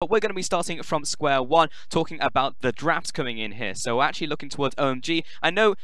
But we're going to be starting from square one, talking about the draft coming in here. So we're actually looking towards OMG. I know,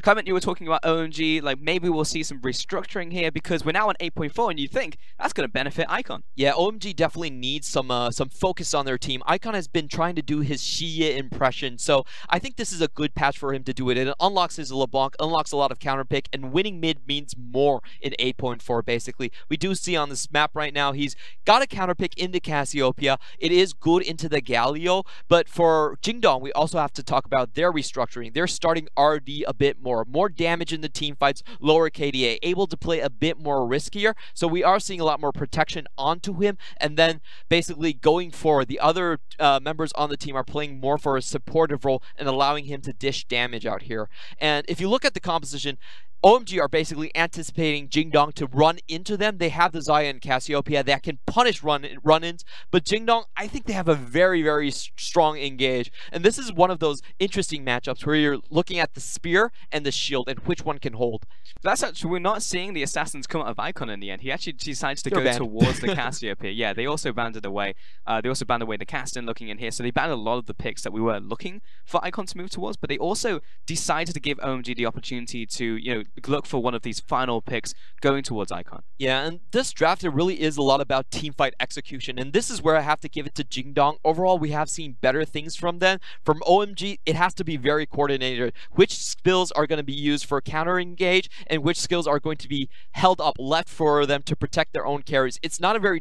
Clement, you were talking about OMG, like maybe we'll see some restructuring here because we're now on 8.4 and you think that's going to benefit Icon. Yeah, OMG definitely needs some focus on their team. Icon has been trying to do his Xia impression, so I think this is a good patch for him to do it. It unlocks his LeBlanc, unlocks a lot of counter pick, and winning mid means more in 8.4 basically. We do see on this map right now, he's got a counter pick into Cassiopeia. It is good into the Galio, but for Jingdong, we also have to talk about their restructuring. They're starting RD a bit more damage in the team fights, lower KDA, able to play a bit more riskier. So we are seeing a lot more protection onto him, and then basically going forward, the other members on the team are playing more for a supportive role and allowing him to dish damage out here. And if you look at the composition, OMG are basically anticipating Jingdong to run into them. They have the Xayah and Cassiopeia that can punish run-ins, but Jingdong, I think they have a very, very strong engage. And this is one of those interesting matchups where you're looking at the spear and the shield and which one can hold. That's actually, we're not seeing the assassins come out of Icon in the end. He actually decides to go towards the Cassiopeia. Yeah, they also banned it away. They also banned away the Caston looking in here. So they banned a lot of the picks that we were looking for Icon to move towards, but they also decided to give OMG the opportunity to, you know, look for one of these final picks going towards Icon. Yeah, and this draft, it really is a lot about teamfight execution, and this is where I have to give it to Jingdong. Overall, we have seen better things from them. From OMG, it has to be very coordinated. Which skills are going to be used for counter engage, and which skills are going to be held up left for them to protect their own carries. It's not a very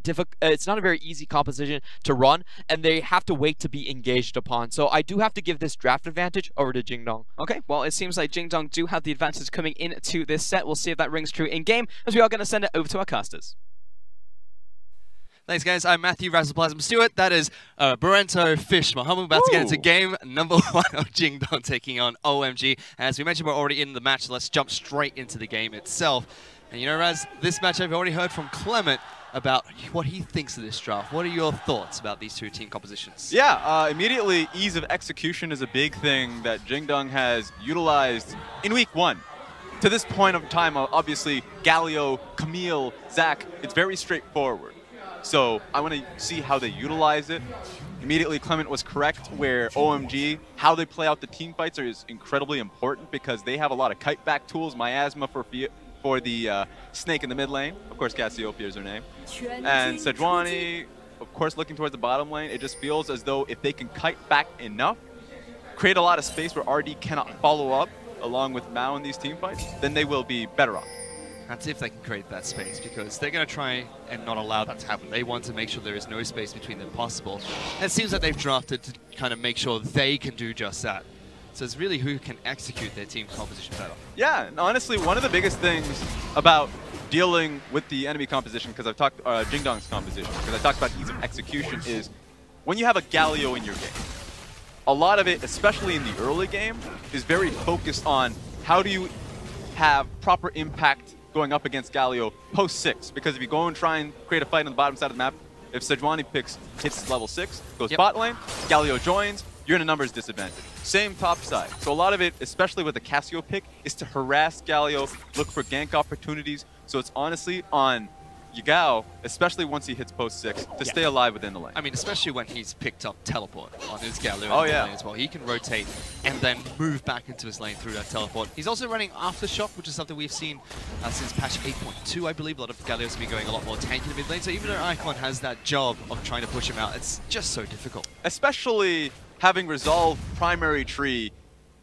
easy composition to run, and they have to wait to be engaged upon. So I do have to give this draft advantage over to Jingdong. Okay, well, it seems like Jingdong do have the advantage coming into this set. We'll see if that rings true in game, as we are going to send it over to our casters. Thanks, guys. I'm Matthew Razaplasm Stewart. That is Barento Fish Mohammed. About to get into game number 1 of Jingdong taking on OMG. As we mentioned, we're already in the match, so let's jump straight into the game itself. And you know, Raz, this match I've already heard from Clement about what he thinks of this draft. What are your thoughts about these two team compositions? Yeah, immediately, ease of execution is a big thing that Jingdong has utilized in week 1. To this point of time, obviously, Galio, Camille, Zach, it's very straightforward. So I want to see how they utilize it. Immediately, Clement was correct where OMG, how they play out the team fights is incredibly important because they have a lot of kite back tools, miasma for the snake in the mid lane. Of course, Cassiopeia is her name. And Sejuani, of course, looking towards the bottom lane. It just feels as though if they can kite back enough, create a lot of space where RD cannot follow up along with Mao in these team fights, then they will be better off. That's if they can create that space, because they're going to try and not allow that to happen. They want to make sure there is no space between them possible. And it seems like they've drafted to kind of make sure they can do just that. So it's really who can execute their team composition better. Yeah, and honestly, one of the biggest things about dealing with the enemy composition, because I've talked Jingdong's composition, because I talked about ease of execution, is when you have a Galio in your game, a lot of it, especially in the early game, is very focused on how do you have proper impact going up against Galio post 6. Because if you go and try and create a fight on the bottom side of the map, if Sejuani hits level 6, goes bot lane, Galio joins, you're in a numbers disadvantage. Same top side. So a lot of it, especially with the Cassio pick, is to harass Galio, look for gank opportunities. So it's honestly on Yagao, especially once he hits post 6, to stay alive within the lane. I mean, especially when he's picked up teleport on his Galio lane as well. He can rotate and then move back into his lane through that teleport. He's also running Aftershock, which is something we've seen since patch 8.2, I believe. A lot of Galios have been going a lot more tanky in the mid lane. So even though Icon has that job of trying to push him out, it's just so difficult. Especially having resolved primary tree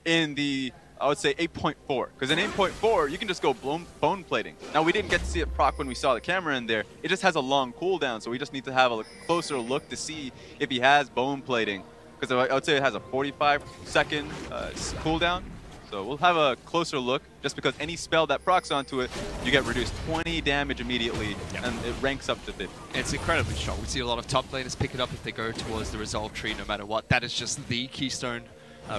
in the, I would say, 8.4. Because in 8.4, you can just go bone plating. Now, we didn't get to see it proc when we saw the camera in there. It just has a long cooldown, so we just need to have a closer look to see if he has bone plating. Because I would say it has a 45-second cooldown. So we'll have a closer look, just because any spell that procs onto it, you get reduced 20 damage immediately, and it ranks up to 50. It's incredibly strong. We see a lot of top laners pick it up if they go towards the resolve tree, no matter what. That is just the keystone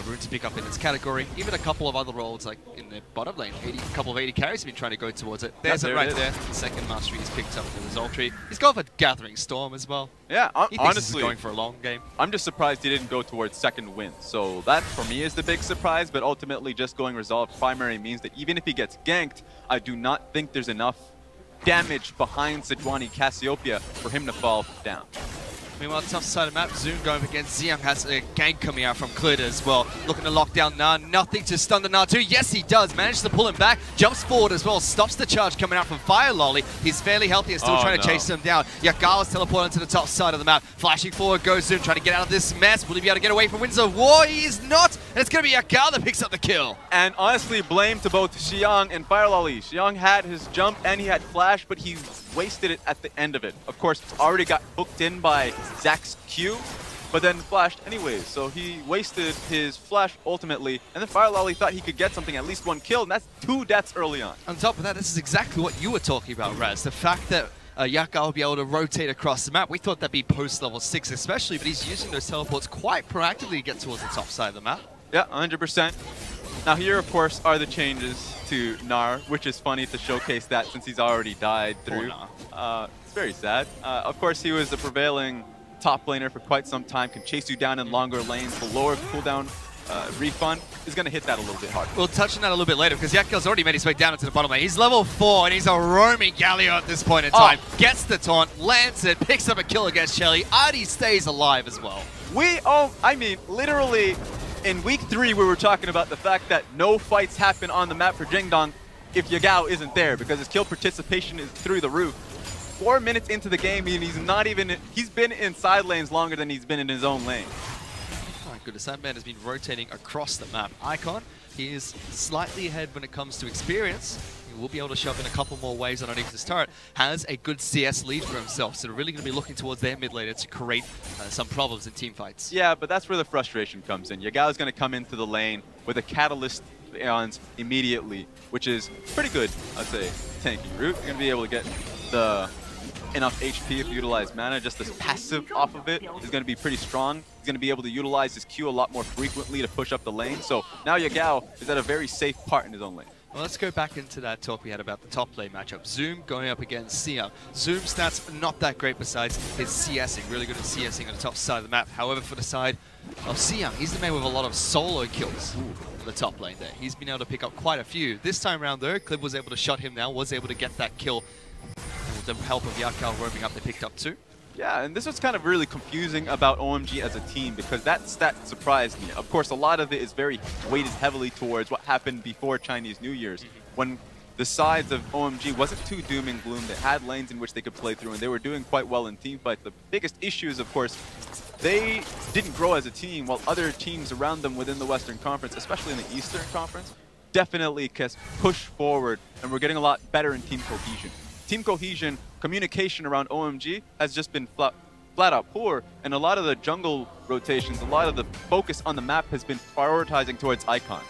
rune to pick up in its category. Even a couple of other roles, like in the bottom lane, a couple of 80 carries have been trying to go towards it. There's it right there. The second mastery is picked up in the resolve tree. He's gone for Gathering Storm as well. Yeah, he honestly, he's going for a long game. I'm just surprised he didn't go towards second win. So that, for me, is the big surprise. But ultimately, just going resolve primary means that even if he gets ganked, I do not think there's enough damage behind Sejuani Cassiopeia for him to fall down. Meanwhile, tough side of the map, Zoom going up against Xiang has a gank coming out from Clit as well. Looking to lock down Na, nothing to stun the Na too. Yes, he does. Manages to pull him back, jumps forward as well, stops the charge coming out from Fire Lolly. He's fairly healthy and still trying to chase him down. Yagawa's teleporting to the top side of the map. Flashing forward goes Zoom, trying to get out of this mess. Will he be able to get away from Winds of War? He is not, and it's going to be Yagawa that picks up the kill. And honestly, blame to both Xiang and Fire Lolly. Xiang had his jump and he had flash, but he wasted it at the end of it. Of course, already got hooked in by Zach's Q, but then flashed anyways. So he wasted his flash ultimately, and then Fire Lolly thought he could get something, at least 1 kill, and that's 2 deaths early on. On top of that, this is exactly what you were talking about, Raz. The fact that Yaka will be able to rotate across the map. We thought that'd be post level 6 especially, but he's using those teleports quite proactively to get towards the top side of the map. Yeah, 100%. Now here, of course, are the changes to Gnar, which is funny to showcase that since he's already died through. It's very sad. Of course, he was the prevailing top laner for quite some time, can chase you down in longer lanes. The lower cooldown refund is going to hit that a little bit harder. We'll touch on that a little bit later because Yakkel's already made his way down into the bottom lane. He's level 4 and he's a roaming Galio at this point in time. Gets the taunt, lands it, picks up a kill against Shelly. Adi stays alive as well. I mean, literally, in week 3, we were talking about the fact that no fights happen on the map for Jingdong if Yagao isn't there because his kill participation is through the roof. 4 minutes into the game, and he's been in side lanes longer than he's been in his own lane. Oh my goodness, that man has been rotating across the map. Icon, he is slightly ahead when it comes to experience. He will be able to shove in a couple more waves underneath his turret. Has a good CS lead for himself, so they're really going to be looking towards their mid laner to create some problems in team fights. Yeah, but that's where the frustration comes in. Yagao is going to come into the lane with a Catalyst Aeons immediately, which is pretty good, I'd say, tanky route. You're going to be able to get the enough HP if you utilize mana. Just this passive off of it is going to be pretty strong. He's going to be able to utilize his Q a lot more frequently to push up the lane. So now Yagao is at a very safe part in his own lane. Well, let's go back into that talk we had about the top lane matchup. Zoom going up against Sia. Zoom stats not that great besides his CSing. Really good at CSing on the top side of the map. However, for the side of Sia, he's the man with a lot of solo kills on the top lane there. He's been able to pick up quite a few. This time around though, Clib was able to shut him down, was able to get that kill. With the help of Yakal roaming up, they picked up 2. Yeah, and this was kind of really confusing about OMG as a team because that stat surprised me. Of course, a lot of it is very weighted heavily towards what happened before Chinese New Year's when the sides of OMG wasn't too doom and gloom. They had lanes in which they could play through and they were doing quite well in team fights. The biggest issue is, of course, they didn't grow as a team while other teams around them within the Western Conference, especially in the Eastern Conference, definitely push forward and we're getting a lot better in team cohesion. Team cohesion, communication around OMG has just been flat out poor, and a lot of the jungle rotations, a lot of the focus on the map has been prioritizing towards Icon.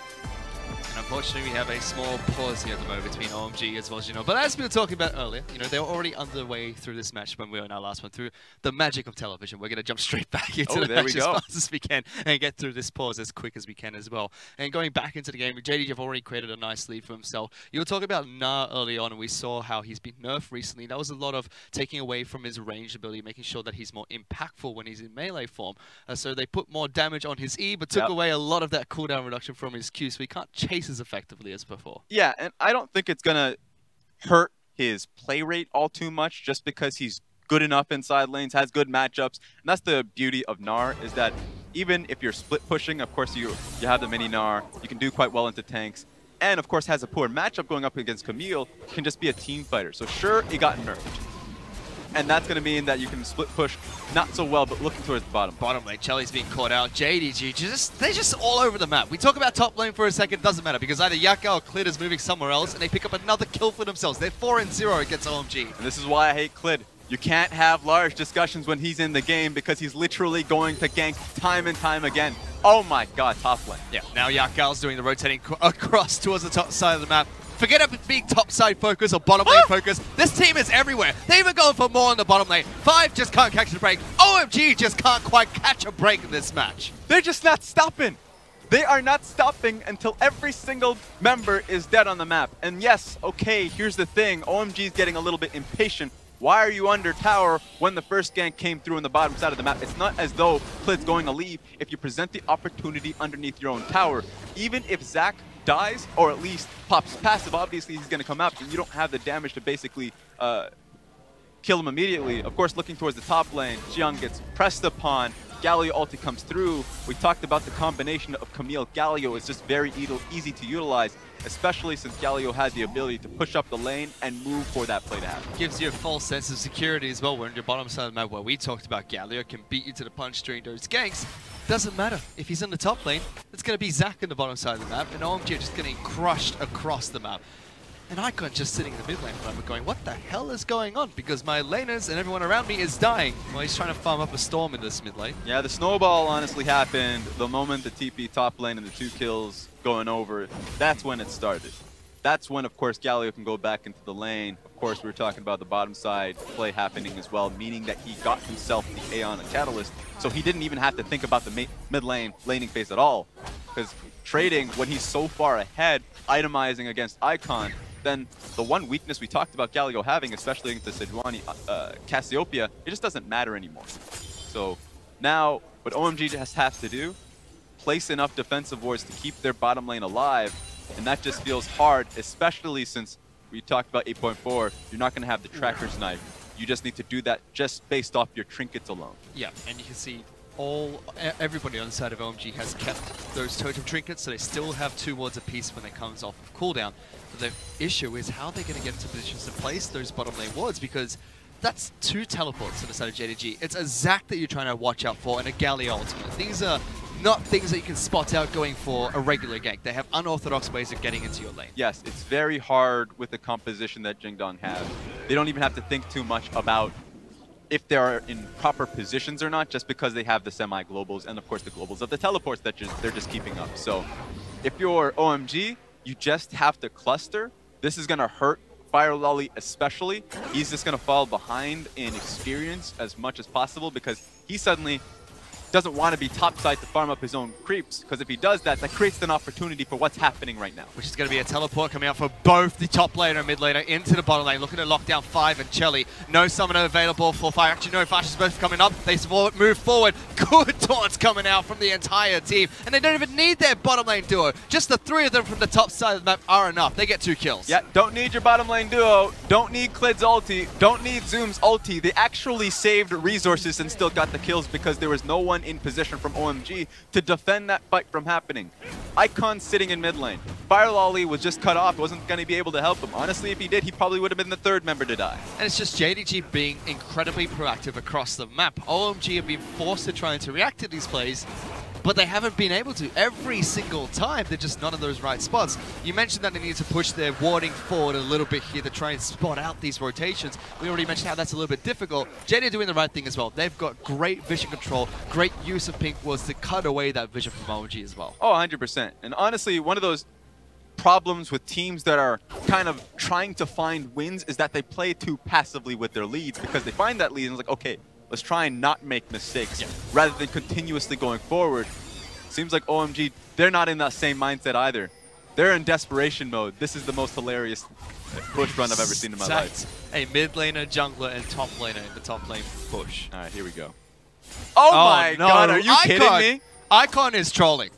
And unfortunately, we have a small pause here at the moment between OMG as well as But as we were talking about earlier, they were already underway through this match when we were in our last one. Through the magic of television, we're going to jump straight back into the match as fast as we can and get through this pause as quick as we can as well. And going back into the game, JDG have already created a nice lead for himself. You were talking about Na early on, and we saw how he's been nerfed recently. That was a lot of taking away from his ranged ability, making sure that he's more impactful when he's in melee form. So they put more damage on his E, but took away a lot of that cooldown reduction from his Q, so he can't chase as effectively as before. Yeah, and I don't think it's gonna hurt his play rate all too much just because he's good enough inside lanes, has good matchups. And that's the beauty of Gnar, is that even if you're split pushing, of course you have the mini Gnar, you can do quite well into tanks, and of course has a poor matchup going up against Camille, can just be a team fighter. So sure, it got nerfed. And that's going to mean that you can split push not so well, but looking towards the bottom. Bottom lane, Chelly's being caught out. JDG, they're just all over the map. We talk about top lane for a second, doesn't matter, because either Yaka or Clid is moving somewhere else, and they pick up another kill for themselves. They're 4-0 against OMG. And this is why I hate Clid. You can't have large discussions when he's in the game because he's literally going to gank time and time again. Oh my god, top lane. Yeah, now Yakal's doing the rotating across towards the top side of the map. Forget about being top side focus or bottom lane focus. This team is everywhere. They're even going for more on the bottom lane. 5 just can't catch a break. OMG just can't quite catch a break in this match. They're just not stopping. They are not stopping until every single member is dead on the map. And yes, okay, here's the thing. OMG is getting a little bit impatient. Why are you under tower when the first gank came through on the bottom side of the map? It's not as though Clid's going to leave if you present the opportunity underneath your own tower. Even if Zach dies, or at least pops passive, obviously he's going to come up, and you don't have the damage to basically kill him immediately. Of course, looking towards the top lane, Xiang gets pressed upon. Galio ulti comes through. We talked about the combination of Camille Galio is just very easy to utilize, especially since Galio has the ability to push up the lane and move for that play to happen. Gives you a false sense of security as well. We're on your bottom side of the map where we talked about Galio can beat you to the punch during those ganks. Doesn't matter. If he's in the top lane, it's going to be Zac on the bottom side of the map, and OMG are just getting crushed across the map. And Icon just sitting in the mid lane forever going, what the hell is going on? Because my laners and everyone around me is dying while he's trying to farm up a storm in this mid lane. Yeah, the snowball honestly happened the moment the TP top lane and the 2 kills going over. That's when it started. That's when, of course, Galio can go back into the lane. Of course, we were talking about the bottom side play happening as well, meaning that he got himself the Aeon and Catalyst, so he didn't even have to think about the mid lane laning phase at all. Because trading, when he's so far ahead, itemizing against Icon, then the one weakness we talked about Galio having, especially against the Sejuani Cassiopeia, it just doesn't matter anymore. So now what OMG just has to do, place enough defensive wards to keep their bottom lane alive, and that just feels hard, especially since we talked about 8.4, you're not going to have the Tracker's Knife. You just need to do that just based off your trinkets alone. Yeah, and you can see everybody on the side of OMG has kept those totem trinkets, so they still have 2 wards apiece when it comes off of cooldown. But the issue is how they're going to get into positions to place those bottom lane wards, because that's 2 teleports on the side of JDG. It's a Zac that you're trying to watch out for and a Galio ultimate. These are not things that you can spot out going for a regular gank. They have unorthodox ways of getting into your lane. Yes, it's very hard with the composition that Jingdong have. They don't even have to think too much about if they are in proper positions or not, just because they have the semi-globals and, of course, the globals of the teleports that they're just keeping up. So if you're OMG, you just have to cluster. This is going to hurt Fire Lolly especially. He's just going to fall behind in experience as much as possible because he suddenly doesn't want to be topside to farm up his own creeps, because if he does that, that creates an opportunity for what's happening right now. Which is going to be a teleport coming out for both the top laner and mid laner into the bottom lane, looking to lock down 5 and Chelly. No summoner available for Fire. Actually, no, Flash is both coming up. They move forward. Good taunts coming out from the entire team, and they don't even need their bottom lane duo. Just the 3 of them from the top side of the map are enough. They get 2 kills. Yeah, don't need your bottom lane duo. Don't need Klid's ulti. Don't need Zoom's ulti. They actually saved resources and still got the kills because there was no one in position from OMG to defend that fight from happening. Icon sitting in mid lane. Fire Lolly was just cut off, wasn't going to be able to help him. Honestly, if he did, he probably would have been the 3rd member to die. And it's just JDG being incredibly proactive across the map. OMG have been forced to try to react to these plays, but they haven't been able to. Every single time, they're just not in those right spots. You mentioned that they need to push their warding forward a little bit here to try and spot out these rotations. We already mentioned how that's a little bit difficult. JD are doing the right thing as well. They've got great vision control, great use of pink wards to cut away that vision from OMG as well. Oh, 100%. And honestly, one of those problems with teams that are kind of trying to find wins is that they play too passively with their leads, because they find that lead and it's like, okay, let's try and not make mistakes rather than continuously going forward. Seems like OMG, they're not in that same mindset either. They're in desperation mode. This is the most hilarious push run I've ever seen in my life. A mid laner, jungler, and top laner in the top lane push. All right, here we go. Oh my god, are you kidding me? Icon is trolling.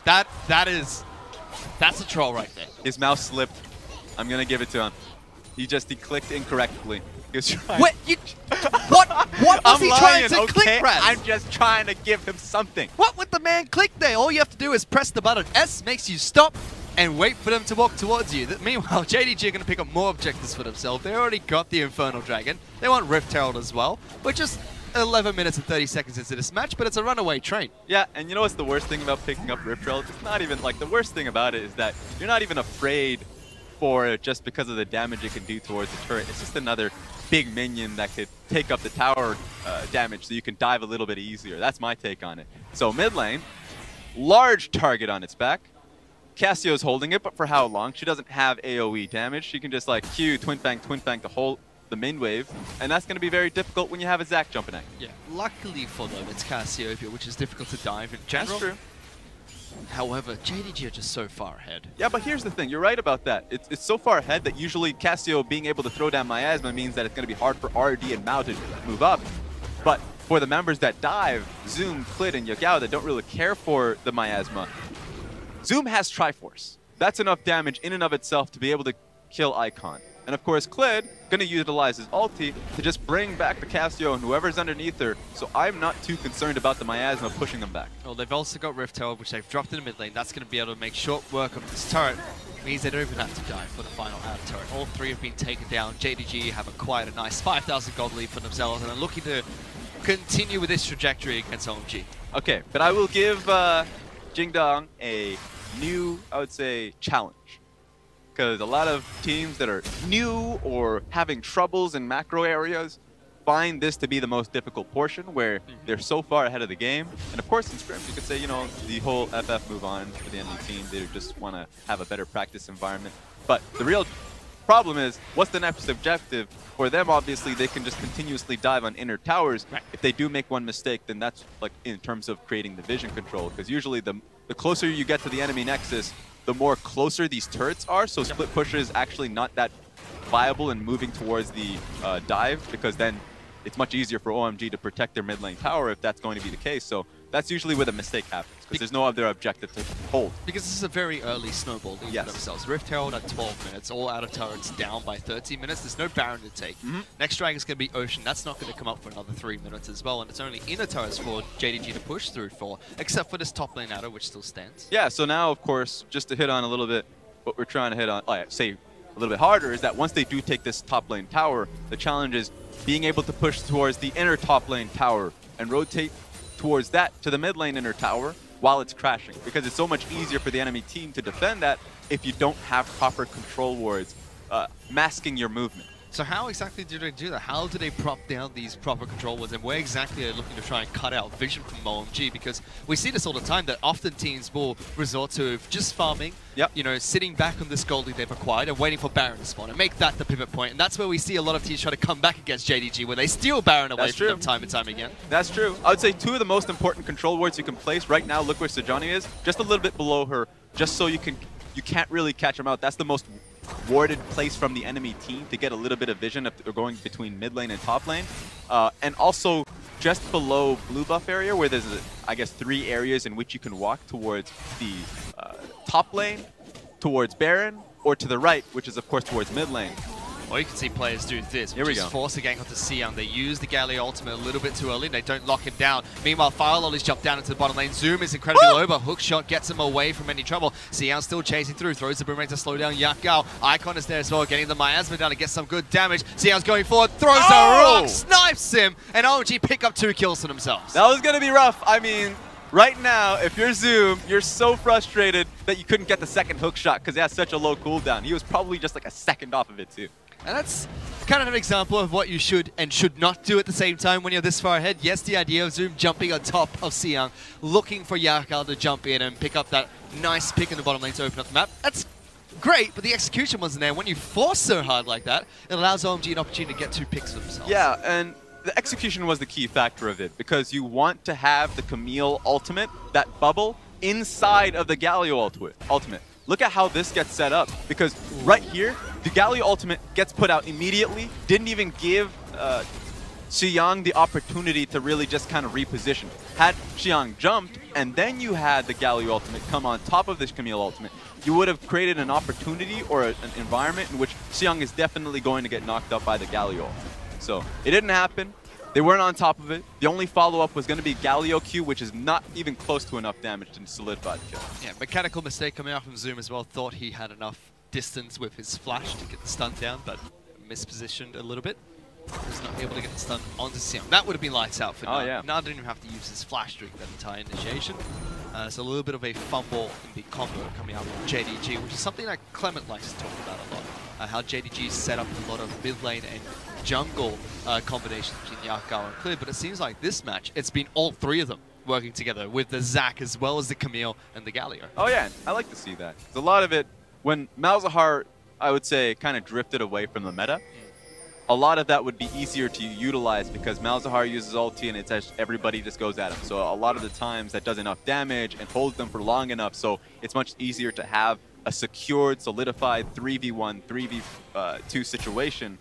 That's a troll right there. His mouse slipped. I'm gonna give it to him. He clicked incorrectly. What? What was he trying to click press? I'm just trying to give him something. What would the man click there? All you have to do is press the button. S makes you stop and wait for them to walk towards you. Meanwhile, JDG are going to pick up more objectives for themselves. They already got the Infernal Dragon. They want Rift Herald as well. We're just 11 minutes and 30 seconds into this match, but it's a runaway train. Yeah, and you know what's the worst thing about picking up Rift Herald? It's not even, like, the worst thing about it is that you're not even afraid for it just because of the damage it can do towards the turret. It's just another big minion that could take up the tower damage so you can dive a little bit easier. That's my take on it. So mid lane, large target on its back. Cassio's holding it, but for how long? She doesn't have AoE damage. She can just like Q, twin fang to hold the main wave, and that's going to be very difficult when you have a Zac jumping at you. Yeah, luckily for them, it's Cassiopeia, which is difficult to dive in general. That's true. However, JDG are just so far ahead. Yeah, but here's the thing. You're right about that. It's so far ahead that usually Cassio being able to throw down Miasma means that it's going to be hard for RD and Mao to move up. But for the members that dive, Zoom, Klid, and Yagao that don't really care for the Miasma, Zoom has Triforce. That's enough damage in and of itself to be able to kill Icon. And of course, Clid going to utilize his ulti to just bring back the Casio and whoever's underneath her. So I'm not too concerned about the Miasma pushing them back. Well, they've also got Rift Herald, which they've dropped in the mid lane. That's going to be able to make short work of this turret. It means they don't even have to die for the final ad turret. All three have been taken down. JDG have acquired a nice 5,000 gold lead for themselves and are looking to continue with this trajectory against OMG. Okay, but I will give Jingdong a new, I would say, challenge. Because a lot of teams that are new or having troubles in macro areas find this to be the most difficult portion, where they're so far ahead of the game. And of course in scrims you could say, you know, the whole FF move on for the enemy team, they just want to have a better practice environment. But the real problem is, what's the next objective? For them, obviously, they can just continuously dive on inner towers. Right. If they do make one mistake, then that's like in terms of creating the vision control. Because usually the closer you get to the enemy nexus, the more closer these turrets are. So split push is actually not that viable in moving towards the dive, because then it's much easier for OMG to protect their mid lane tower if that's going to be the case. So that's usually where the mistake happens, because there's no other objective to hold. Because this is a very early snowball lead for themselves. Rift Herald at 12 minutes, all out of turrets down by 13 minutes. There's no Baron to take. Next drag is going to be Ocean. That's not going to come up for another 3 minutes as well. And it's only inner turrets for JDG to push through for, except for this top lane adder, which still stands. Yeah, so now, of course, just to hit on a little bit what we're trying to hit on, say a little bit harder, is that once they do take this top lane tower, the challenge is being able to push towards the inner top lane tower and rotate towards that to the mid lane inner tower while it's crashing, because it's so much easier for the enemy team to defend that if you don't have proper control wards masking your movement. So how exactly do they do that? How do they prop down these proper control wards, and where exactly are they looking to try and cut out vision from OMG? Because we see this all the time, that often teams will resort to just farming, you know, sitting back on this gold lead they've acquired and waiting for Baron to spawn and make that the pivot point. And that's where we see a lot of teams try to come back against JDG, where they steal Baron away from them time and time again. That's true. I would say two of the most important control wards you can place right now, look where Sejani is, just a little bit below her, just so you can't really catch him out. That's the most warded place from the enemy team to get a little bit of vision if they're going between mid lane and top lane. And also just below blue buff area, where there's, I guess, 3 areas in which you can walk towards the top lane, towards Baron, or to the right, which is of course towards mid lane. Or you can see players do this, which is force a gank onto Xiang. They use the Galio ultimate a little bit too early, and they don't lock him down. Meanwhile, Fire Lolly's jumped down into the bottom lane. Zoom is incredibly low, but hook shot gets him away from any trouble. Xiang still chasing through, throws the boomerang to slow down Yakao. Icon is there as well, getting the Miasma down to get some good damage. Xiang's going forward, throws the rock, snipes him, and OMG pick up 2 kills for themselves. That was going to be rough. I mean, right now, if you're Zoom, you're so frustrated that you couldn't get the second hook shot because it has such a low cooldown. He was probably just like a second off of it too. And that's kind of an example of what you should and should not do at the same time when you're this far ahead. Yes, the idea of Zoom jumping on top of Xiang, looking for Yakal to jump in and pick up that nice pick in the bottom lane to open up the map. That's great, but the execution wasn't there. When you force so hard like that, it allows OMG an opportunity to get 2 picks for themselves. Yeah, and the execution was the key factor of it, because you want to have the Camille ultimate, that bubble, inside of the Galio ultimate. Look at how this gets set up, because right here, the Galio ultimate gets put out immediately, didn't even give Xiang the opportunity to really just kind of reposition. Had Xiang jumped, and then you had the Galio ultimate come on top of this Camille ultimate, you would have created an opportunity or an environment in which Xiang is definitely going to get knocked up by the Galio ultimate. So it didn't happen. They weren't on top of it. The only follow-up was going to be Galio Q, which is not even close to enough damage to solidify the kill. Yeah, mechanical mistake coming out from Zoom as well. Thought he had enough distance with his flash to get the stun down, but mispositioned a little bit. Was not able to get the stun onto Xiang. That would have been lights out for Nard. Yeah. Nard didn't even have to use his flash during that entire initiation. So a little bit of a fumble in the combo coming out from JDG, which is something that Clement likes to talk about a lot. How JDG set up a lot of mid lane and jungle combinations between Yakao and Clid, but it seems like this match, it's been all 3 of them working together with the Zac as well as the Camille and the Galio. Oh yeah, I like to see that. A lot of it, when Malzahar, I would say, kind of drifted away from the meta, a lot of that would be easier to utilize because Malzahar uses ulti and it's just, everybody just goes at him. So a lot of the times that does enough damage and holds them for long enough, so it's much easier to have a secured, solidified 3v1, 3v2 situation.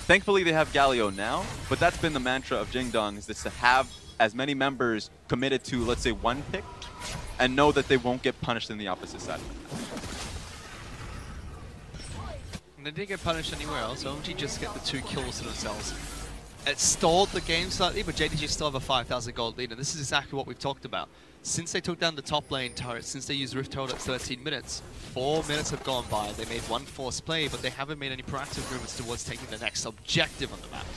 Thankfully, they have Galio now, but that's been the mantra of Jingdong, is just to have as many members committed to, let's say, 1 pick, and know that they won't get punished in the opposite side. And they didn't get punished anywhere else. OMG just get the 2 kills to themselves. It stalled the game slightly, but JDG still have a 5,000 gold lead, and this is exactly what we've talked about. Since they took down the top lane turret, since they used Rift Herald at 13 minutes, 4 minutes have gone by. They made one forced play, but they haven't made any proactive movements towards taking the next objective on the map.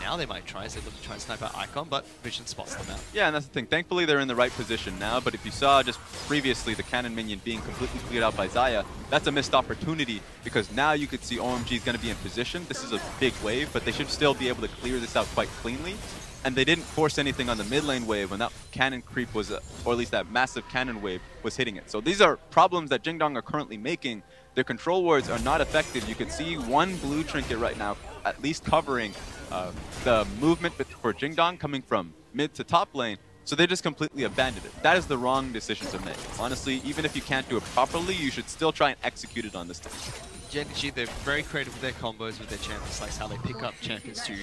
Now they might try as they look to try and snipe out Icon, but Vision spots them out. Yeah, and that's the thing. Thankfully, they're in the right position now, but if you saw just previously the cannon minion being completely cleared out by Xayah, that's a missed opportunity because now you could see OMG is going to be in position. This is a big wave, but they should still be able to clear this out quite cleanly. And they didn't force anything on the mid lane wave when that cannon creep was, or at least that massive cannon wave was hitting it. So these are problems that Jingdong are currently making. Their control wards are not effective. You can see one blue trinket right now, at least covering the movement for Jingdong coming from mid to top lane. So they just completely abandoned it. That is the wrong decision to make. Honestly, even if you can't do it properly, you should still try and execute it on this stage. JDG, they're very creative with their combos with their champions, like how they pick up champions to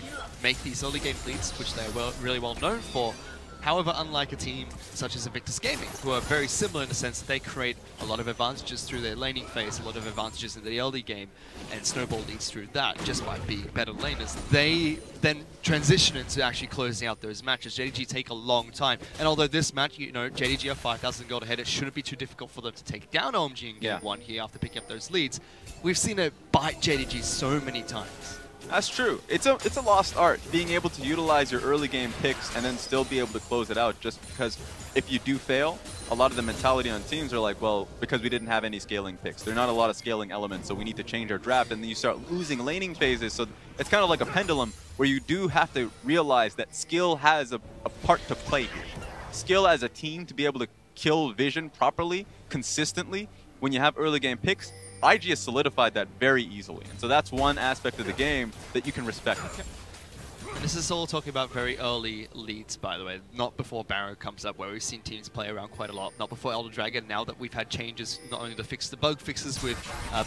make these early game leads, which they're really well known for. However, unlike a team such as Invictus Gaming, who are very similar in the sense that they create a lot of advantages through their laning phase, a lot of advantages in the early game, and snowball leads through that just by being better laners. They then transition into actually closing out those matches. JDG take a long time, and although this match, you know, JDG are 5,000 gold ahead, it shouldn't be too difficult for them to take down OMG in game 1 here after picking up those leads. We've seen it bite JDG so many times. That's true. It's a lost art, being able to utilize your early game picks and then still be able to close it out, just because if you do fail, a lot of the mentality on teams are like, well, because we didn't have any scaling picks. There are not a lot of scaling elements, so we need to change our draft, and then you start losing laning phases. So it's kind of like a pendulum where you do have to realize that skill has a part to play here. Skill as a team to be able to kill Vision properly, consistently, when you have early game picks, IG has solidified that very easily. And so that's one aspect of the game that you can respect. And this is all talking about very early leads, by the way, not before Barrow comes up, where we've seen teams play around quite a lot, not before Elder Dragon, now that we've had changes, not only to fix the bug fixes with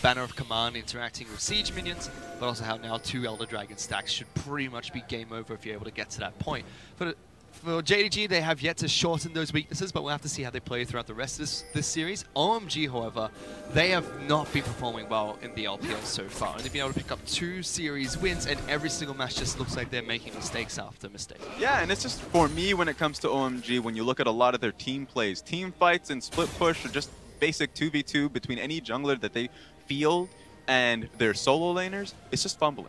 Banner of Command interacting with Siege minions, but also how now 2 Elder Dragon stacks should pretty much be game over if you're able to get to that point. For JDG, they have yet to shorten those weaknesses, but we'll have to see how they play throughout the rest of this series. OMG, however, they have not been performing well in the LPL so far. They've been able to pick up 2 series wins, and every single match just looks like they're making mistakes after mistake. Yeah, and it's just, for me, when it comes to OMG, when you look at a lot of their team plays, team fights and split push, or just basic 2v2 between any jungler that they field and their solo laners, it's just fumbling.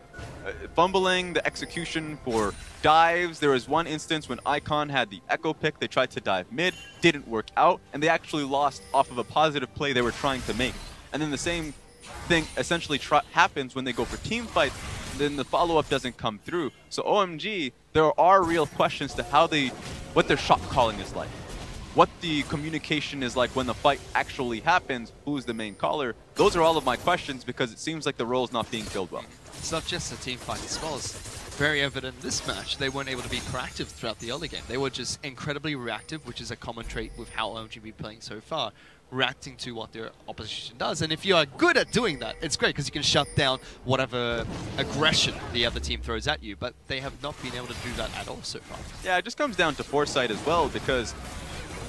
Fumbling the execution for dives. There was one instance when Icon had the Echo pick, they tried to dive mid, didn't work out, and they actually lost off of a positive play they were trying to make. And then the same thing essentially happens when they go for team fights, then the follow-up doesn't come through. So OMG, there are real questions to what their shot calling is like. What the communication is like when the fight actually happens, who's the main caller. Those are all of my questions because it seems like the role is not being filled well. It's not just a team fight as well. It's very evident in this match. They weren't able to be proactive throughout the early game. They were just incredibly reactive, which is a common trait with how OMG be playing so far. Reacting to what their opposition does. And if you are good at doing that, it's great because you can shut down whatever aggression the other team throws at you. But they have not been able to do that at all so far. Yeah, it just comes down to foresight as well because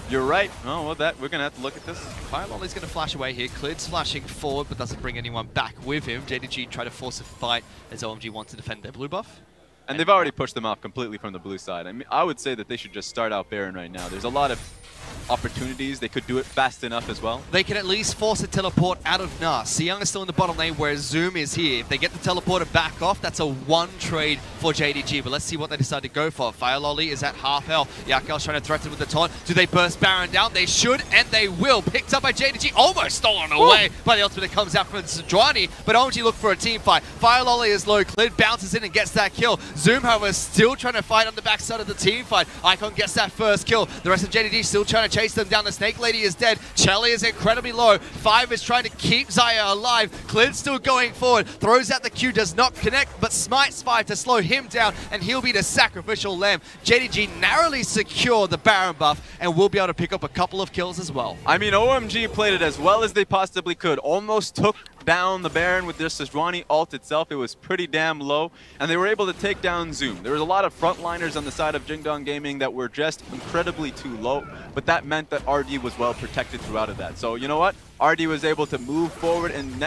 you're right. Oh, well, we're going to have to look at this. Firelolly's going to flash away here. Clid's flashing forward, but doesn't bring anyone back with him. JDG try to force a fight as OMG wants to defend their blue buff. And they've already pushed them off completely from the blue side. I mean, I would say that they should just start out Baron right now. There's a lot of opportunities. They could do it fast enough as well. They can at least force a teleport out of Nas. Seyoung is still in the bottom lane where Zoom is here. If they get the teleporter back off, that's a 1 trade for JDG. But let's see what they decide to go for. Firelolly is at half health. Yakel's trying to threaten with the taunt. Do they burst Baron down? They should, and they will. Picked up by JDG. Almost stolen away by the ultimate that comes out from Sejuani. But OMG look for a team fight. Firelolly is low. Clid bounces in and gets that kill. Zoom, however, still trying to fight on the backside of the team fight. Icon gets that first kill. The rest of JDG still trying to chase them down. The Snake Lady is dead. Chelly is incredibly low. 5 is trying to keep Xayah alive. Clid's still going forward. Throws out the Q, does not connect, but smites 5 to slow him down, and he'll be the sacrificial lamb. JDG narrowly secure the Baron buff, and will be able to pick up a couple of kills as well. I mean, OMG played it as well as they possibly could. Almost took down the Baron with their Sejuani ult itself. It was pretty damn low, and they were able to take down Zoom. There was a lot of frontliners on the side of Jingdong Gaming that were just incredibly too low, but that meant that RD was well protected throughout of that. So you know what? RD was able to move forward and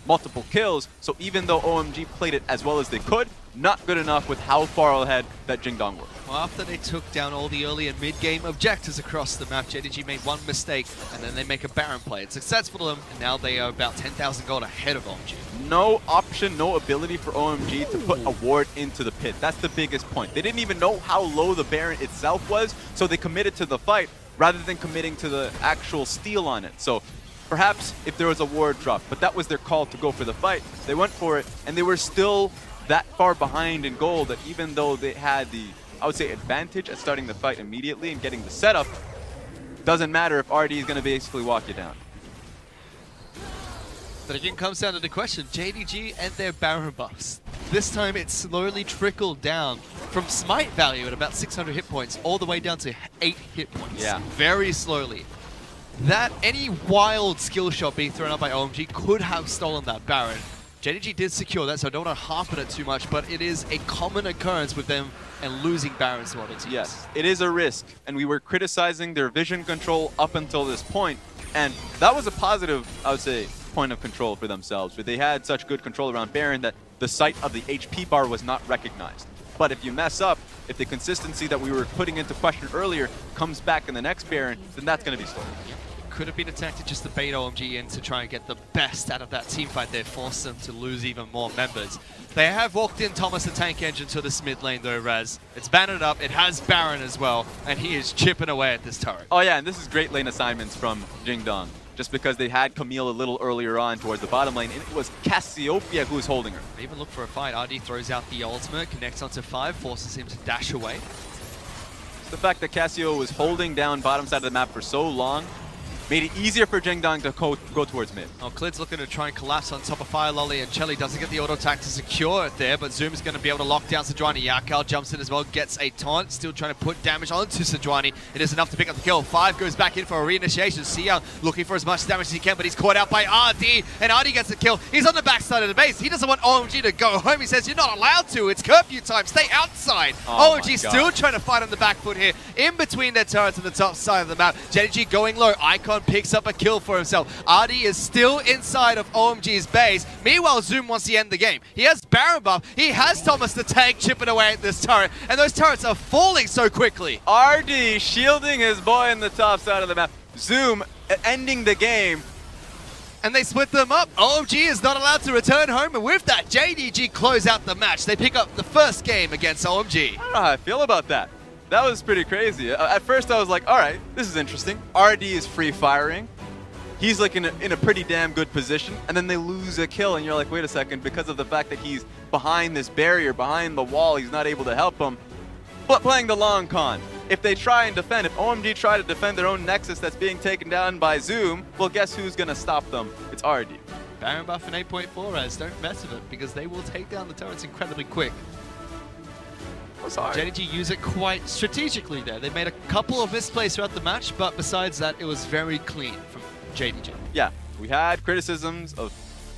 multiple kills. So even though OMG played it as well as they could, not good enough with how far ahead that Jingdong were. Well, after they took down all the early and mid-game objectives across the map, JDG made one mistake, and then they make a Baron play. It's successful to them, and now they are about 10,000 gold ahead of OMG. No option, no ability for OMG to put a ward into the pit. That's the biggest point. They didn't even know how low the Baron itself was, so they committed to the fight rather than committing to the actual steal on it. So perhaps if there was a ward drop, but that was their call to go for the fight. They went for it, and they were still that far behind in gold that even though they had the, I would say, advantage at starting the fight immediately and getting the setup, doesn't matter if RD is going to basically walk you down. But again, comes down to the question, JDG and their Baron buffs. This time it slowly trickled down from smite value at about 600 hit points all the way down to 8 hit points. Yeah. Very slowly. That, any wild skill shot being thrown up by OMG could have stolen that Baron. JDG did secure that, so I don't want to harp on it too much, but it is a common occurrence with them and losing Barons to other teams. Yes, it is a risk, and we were criticizing their vision control up until this point, and that was a positive, I would say, point of control for themselves, where they had such good control around Baron that the sight of the HP bar was not recognized. But if you mess up, if the consistency that we were putting into question earlier comes back in the next Baron, then that's going to be stolen. Could have been a tactic just to bait OMG in to try and get the best out of that team fight there, force them to lose even more members. They have walked in Thomas the Tank Engine to this mid lane though, Raz. It's banded up, it has Baron as well, and he is chipping away at this turret. Oh yeah, and this is great lane assignments from Jingdong, just because they had Camille a little earlier on towards the bottom lane, and it was Cassiopeia who was holding her. They even look for a fight. RD throws out the ultimate, connects onto 5, forces him to dash away. The fact that Cassio was holding down bottom side of the map for so long made it easier for Jingdong to go towards mid. Oh, Klid's looking to try and collapse on top of Fire Lolly, and Chelly doesn't get the auto attack to secure it there, but Zoom is going to be able to lock down Sejuani. Yakal jumps in as well, gets a taunt, still trying to put damage onto Sejuani. It is enough to pick up the kill. 5 goes back in for a reinitiation. Sia looking for as much damage as he can, but he's caught out by RD, and RD gets the kill. He's on the backside of the base. He doesn't want OMG to go home. He says, you're not allowed to. It's curfew time. Stay outside. Oh OMG still trying to fight on the back foot here, in between their turrets on the top side of the map. JDG going low. Icon picks up a kill for himself. RD is still inside of OMG's base. Meanwhile, Zoom wants to end the game. He has Baron buff. He has Thomas the Tank chipping away at this turret, and those turrets are falling so quickly. RD shielding his boy in the top side of the map. Zoom ending the game. And they split them up. OMG is not allowed to return home, and with that, JDG close out the match. They pick up the first game against OMG. I don't know how I feel about that. That was pretty crazy. At first I was like, all right, this is interesting. RD is free firing. He's like in a pretty damn good position, and then they lose a kill, and you're like, wait a second, because of the fact that he's behind this barrier, behind the wall, he's not able to help him. But playing the long con, if they try and defend, if OMG try to defend their own Nexus that's being taken down by Zoom, well, guess who's going to stop them? It's RD. Baron buff and 8.4 Res, don't mess with it, because they will take down the turrets incredibly quick. JDG use it quite strategically there. They made a couple of misplays throughout the match, but besides that, it was very clean from JDG. Yeah, we had criticisms of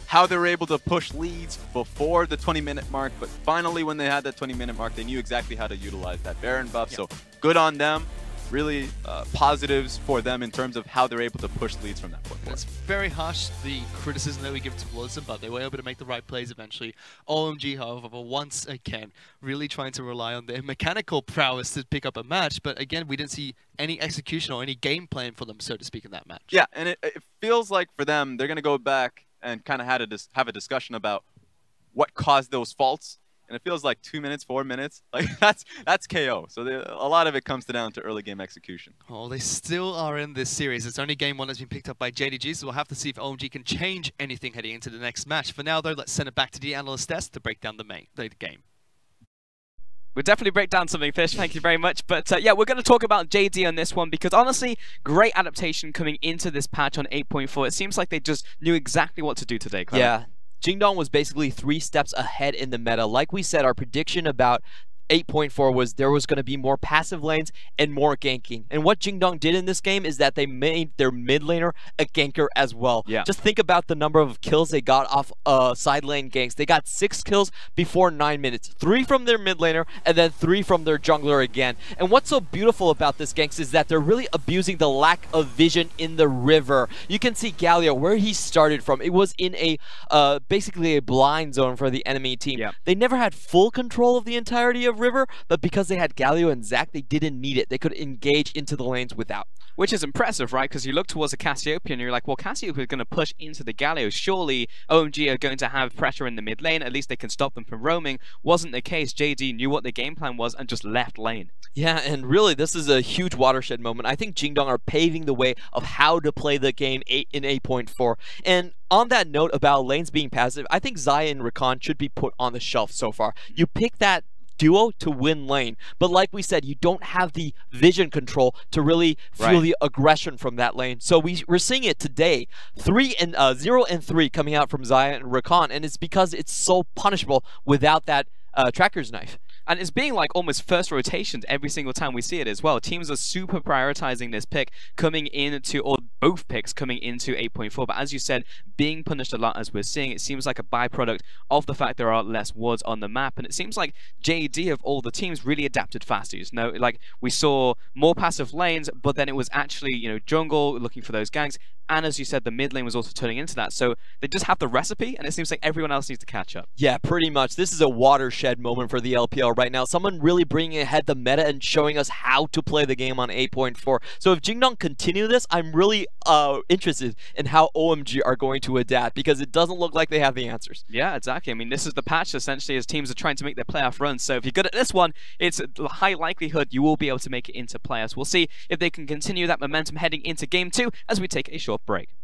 how they were able to push leads before the 20-minute mark, but finally when they had that 20-minute mark, they knew exactly how to utilize that Baron buff, so good on them. Really positives for them in terms of how they're able to push leads from that point forward. It's very harsh, the criticism that we give towards them, but they were able to make the right plays eventually. OMG, however, once again, really trying to rely on their mechanical prowess to pick up a match, but again, we didn't see any execution or any game plan for them, so to speak, in that match. Yeah, and it feels like for them, they're going to go back and kind of have a discussion about what caused those faults. And it feels like 2 minutes, 4 minutes. Like that's KO. So a lot of it comes down to early game execution. Oh, they still are in this series. It's only game 1 that's been picked up by JDG, so we'll have to see if OMG can change anything heading into the next match. For now, though, let's send it back to the analyst desk to break down the game. We'll definitely break down something, Fish. Thank you very much. But yeah, we're going to talk about JD on this one because honestly, great adaptation coming into this patch on 8.4. It seems like they just knew exactly what to do today, Clement. Yeah. Jingdong was basically 3 steps ahead in the meta. Like we said, our prediction about 8.4 was there was going to be more passive lanes and more ganking. And what Jingdong did in this game is that they made their mid laner a ganker as well. Yeah. Just think about the number of kills they got off side lane ganks. They got 6 kills before 9 minutes. 3 from their mid laner and then 3 from their jungler again. And what's so beautiful about this ganks is that they're really abusing the lack of vision in the river. You can see Galio where he started from. It was in a basically a blind zone for the enemy team. Yeah. They never had full control of the entirety of river, but because they had Galio and Zac, they didn't need it. They could engage into the lanes without. Which is impressive, right? Because you look towards the Cassiopeia and you're like, well, Cassiopeia is going to push into the Galio. Surely OMG are going to have pressure in the mid lane. At least they can stop them from roaming. Wasn't the case. JD knew what the game plan was and just left lane. Yeah, and really, this is a huge watershed moment. I think Jingdong are paving the way of how to play the game in 8.4. And on that note about lanes being passive, I think Xayah and Rakan should be put on the shelf so far. You pick that duo to win lane, but like we said, you don't have the vision control to really feel the aggression from that lane. So we're seeing it today, 0 and 3 coming out from Xayah and Rakan, and it's because it's so punishable without that tracker's knife. And it's being like almost first rotations every single time we see it as well. Teams are super prioritizing this pick coming into, or both picks coming into 8.4. But as you said, being punished a lot as we're seeing, it seems like a byproduct of the fact there are less wards on the map. And it seems like JD of all the teams really adapted faster. You know, like we saw more passive lanes, but then it was actually, you know, jungle looking for those ganks. And as you said, the mid lane was also turning into that. So they just have the recipe, and it seems like everyone else needs to catch up. Yeah, pretty much. This is a watershed moment for the LPL right now. Someone really bringing ahead the meta and showing us how to play the game on 8.4. So if Jingdong continue this, I'm really interested in how OMG are going to adapt, because it doesn't look like they have the answers. Yeah, exactly. I mean, this is the patch, essentially, as teams are trying to make their playoff runs. So if you're good at this one, it's a high likelihood you will be able to make it into playoffs. We'll see if they can continue that momentum heading into Game 2 as we take a short break.